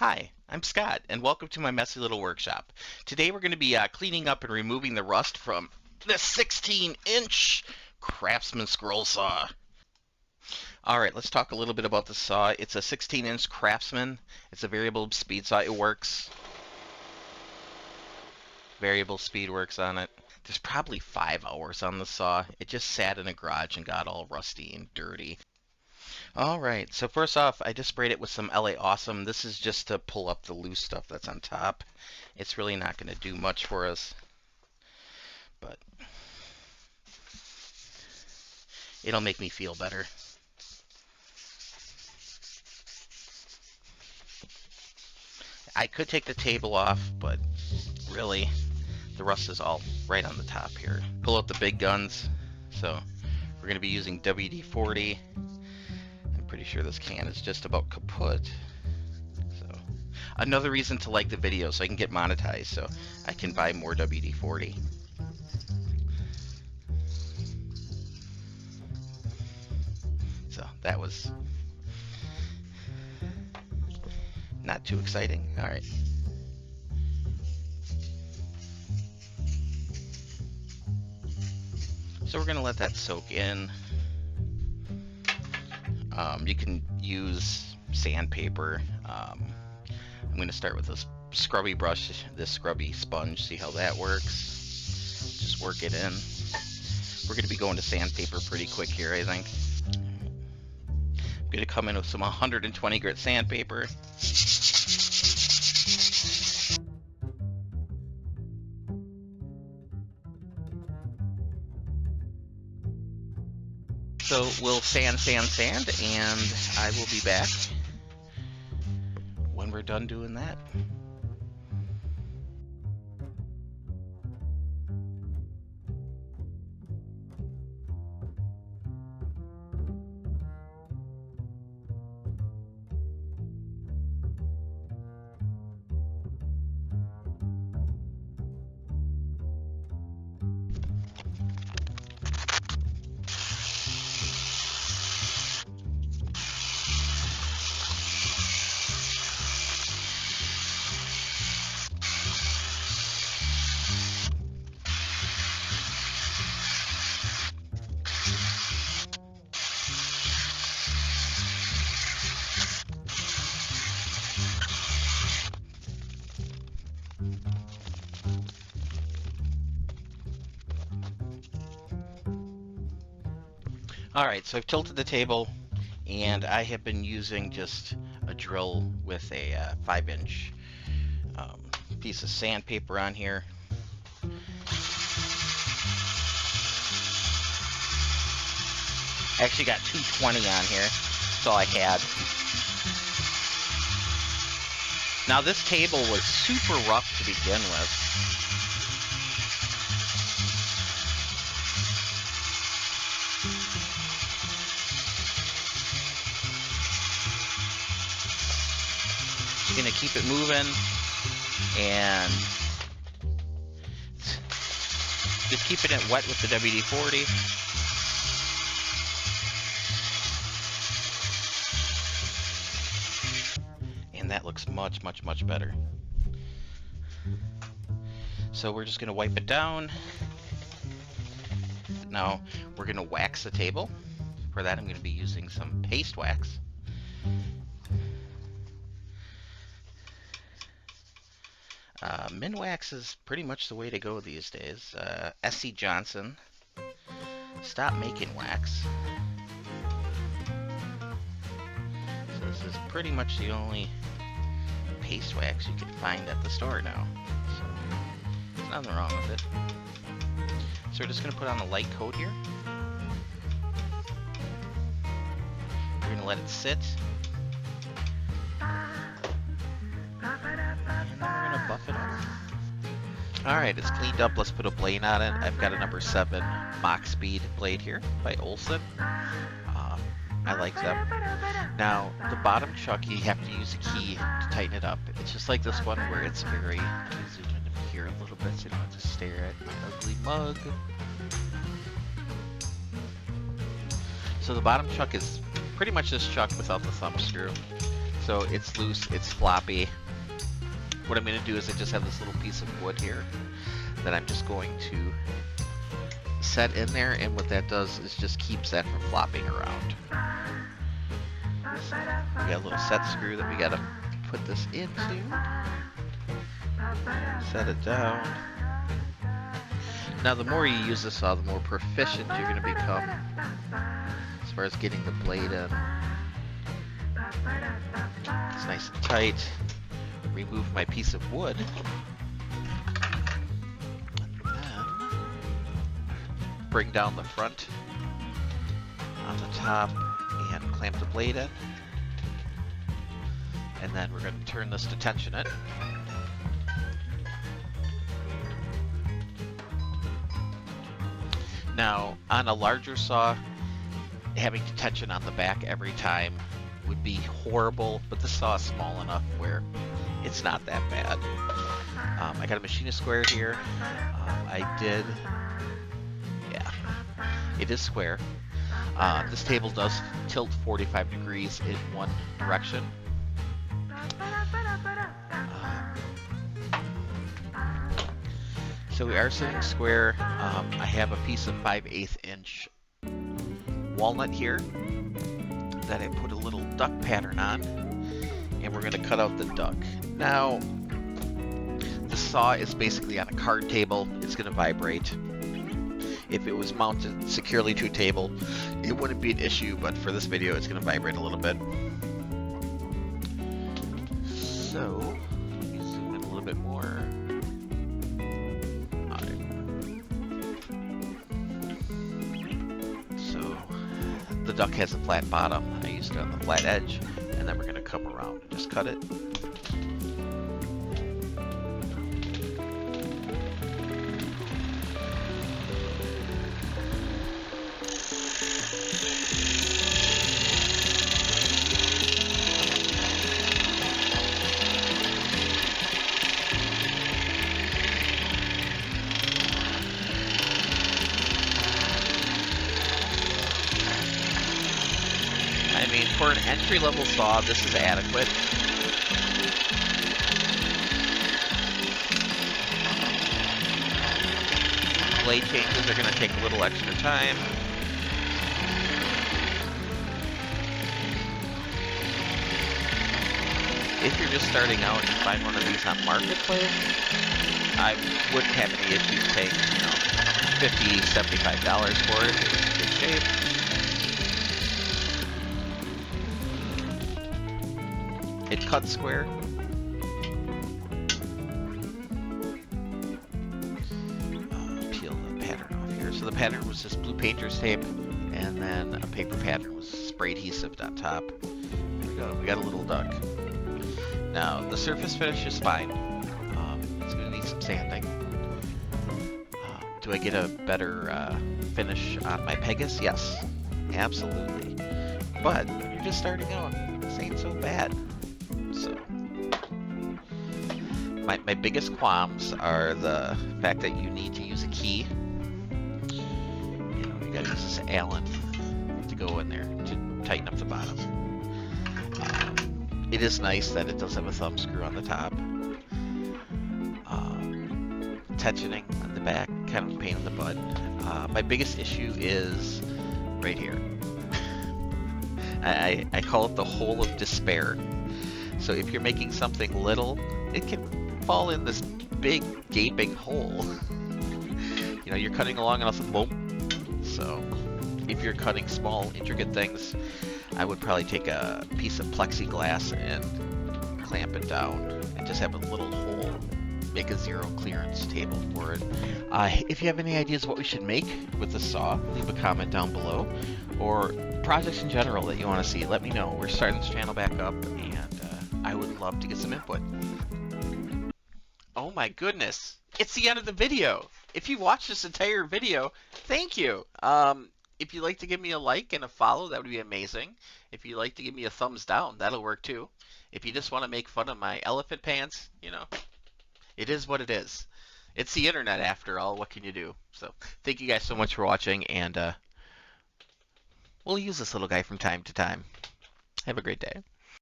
Hi, I'm Scott, and welcome to my messy little workshop. Today we're going to be cleaning up and removing the rust from this 16-inch Craftsman scroll saw. Alright, let's talk a little bit about the saw. It's a 16-inch Craftsman. It's a variable speed saw. It works. Variable speed works on it. There's probably 5 hours on the saw. It just sat in a garage and got all rusty and dirty. Alright, so first off, I just sprayed it with some LA Awesome. This is just to pull up the loose stuff that's on top. It's really not going to do much for us, but it'll make me feel better. I could take the table off, but really, the rust is all right on the top here. Pull out the big guns. So we're going to be using WD-40. I'm pretty sure this can is just about kaput. So another reason to like the video, so I can get monetized, so I can buy more WD-40. So that was not too exciting. All right. So we're going to let that soak in. You can use sandpaper. I'm going to start with this scrubby brush, this scrubby sponge, see how that works. Just work it in. We're going to be going to sandpaper pretty quick here, I think. I'm going to come in with some 120 grit sandpaper. So we'll sand, and I will be back when we're done doing that. Alright, so I've tilted the table, and I have been using just a drill with a 5-inch piece of sandpaper on here. I actually got 220 on here. That's all I had. Now this table was super rough to begin with. Just gonna keep it moving and just keeping it wet with the WD-40. And that looks much better. So we're just gonna wipe it down. Now we're gonna wax the table. For that I'm gonna be using some paste wax. Minwax is pretty much the way to go these days. S.C. Johnson, stop making wax. So this is pretty much the only paste wax you can find at the store now. So there's nothing wrong with it. So we're just going to put on a light coat here. We're going to let it sit. Buff it up. Alright, it's cleaned up. Let's put a blade on it. I've got a number 7 Mach Speed blade here by Olson. I like them. Now, the bottom chuck, you have to use a key to tighten it up. It's just like this one where it's very... Let me zoom in here a little bit so you don't have to stare at my ugly mug. So the bottom chuck is pretty much this chuck without the thumb screw. So it's loose, it's floppy. What I'm going to do is I just have this little piece of wood here that I'm just going to set in there, and what that does is just keeps that from flopping around. We got a little set screw that we got to put this into. Set it down. Now the more you use the saw, the more proficient you're going to become as far as getting the blade in. It's nice and tight. Remove my piece of wood. And then bring down the front on the top and clamp the blade in. And then we're going to turn this to tension it. Now, on a larger saw, having to tension on the back every time would be horrible, but the saw is small enough where it's not that bad. I got a machinist square here. It is square. This table does tilt 45 degrees in one direction. So we are sitting square. I have a piece of 5/8 inch walnut here that I put a little duck pattern on, and we're going to cut out the duck. Now, the saw is basically on a card table. It's going to vibrate. If it was mounted securely to a table, it wouldn't be an issue, but for this video, it's going to vibrate a little bit. So, let me zoom in a little bit more. So, the duck has a flat bottom. I used it on the flat edge, and then we're going to come around and just cut it. I mean, for an entry-level saw, this is adequate. Blade changes are going to take a little extra time. If you're just starting out and find one of these on Marketplace, I wouldn't have any issues paying, $50, $75 for it. It's in good shape. It cuts square. Peel the pattern off here. So the pattern was just blue painter's tape, and then a paper pattern was spray adhesive on top. There we go. We got a little duck. Now the surface finish is fine. It's going to need some sanding. Do I get a better finish on my Pegasus? Yes, absolutely. But when you're just starting out, this ain't so bad. So, my biggest qualms are the fact that you need to use a key. You gotta use this Allen to go in there to tighten up the bottom. It is nice that it does have a thumb screw on the top. Tensioning on the back, kind of a pain in the butt. My biggest issue is right here. I call it the hole of despair. So if you're making something little, it can fall in this big gaping hole. You're cutting along and all of a sudden, boom. So if you're cutting small, intricate things, I would probably take a piece of plexiglass and clamp it down and just have a little hole. Make a zero clearance table for it. If you have any ideas what we should make with the saw, leave a comment down below. Or projects in general that you want to see, let me know. We're starting this channel back up, and I would love to get some input. Oh my goodness, it's the end of the video. If you watched this entire video, thank you. If you'd like to give me a like and a follow, that would be amazing. If you'd like to give me a thumbs down, that'll work too. If you just want to make fun of my elephant pants, it is what it is. It's the internet after all, what can you do? So, thank you guys so much for watching, and we'll use this little guy from time to time. Have a great day.